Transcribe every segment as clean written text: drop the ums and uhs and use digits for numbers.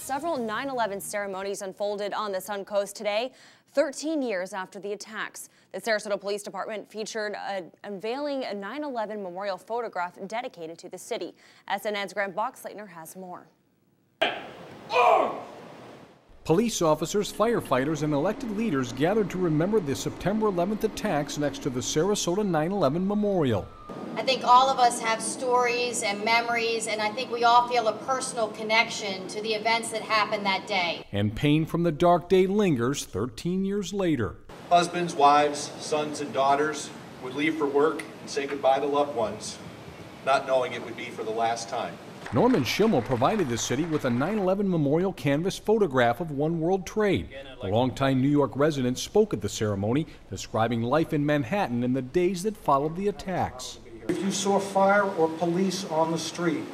Several 9/11 ceremonies unfolded on the Suncoast today, 13 years after the attacks. The Sarasota Police Department featured unveiling a 9/11 memorial photograph dedicated to the city. SNN's Grant Boxleitner has more. Police officers, firefighters, and elected leaders gathered to remember the September 11th attacks next to the Sarasota 9/11 Memorial. I think all of us have stories and memories, and I think we all feel a personal connection to the events that happened that day. And pain from the dark day lingers 13 years later. Husbands, wives, sons, and daughters would leave for work and say goodbye to loved ones, not knowing it would be for the last time. Norman Schimmel provided the city with a 9/11 memorial canvas photograph of One World Trade. The longtime New York resident spoke at the ceremony, describing life in Manhattan in the days that followed the attacks. If you saw fire or police on the street,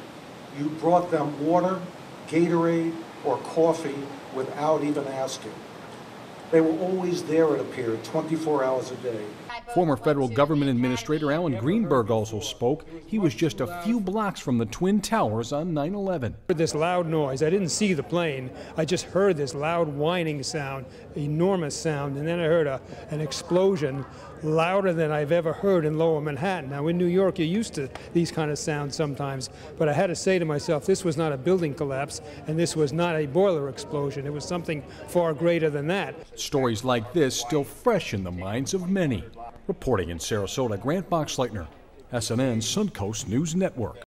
you brought them water, Gatorade, or coffee without even asking. They were always there, it appeared, 24 hours a day. Former federal government administrator Alan Greenberg also spoke. He was just a few blocks from the Twin Towers on 9/11. I heard this loud noise. I didn't see the plane. I just heard this loud whining sound, enormous sound, and then I heard an explosion louder than I've ever heard in Lower Manhattan. Now in New York you're used to these kind of sounds sometimes, but I had to say to myself, this was not a building collapse and this was not a boiler explosion. It was something far greater than that. Stories like this still fresh in the minds of many. Reporting in Sarasota, Grant Boxleitner, SNN Suncoast News Network.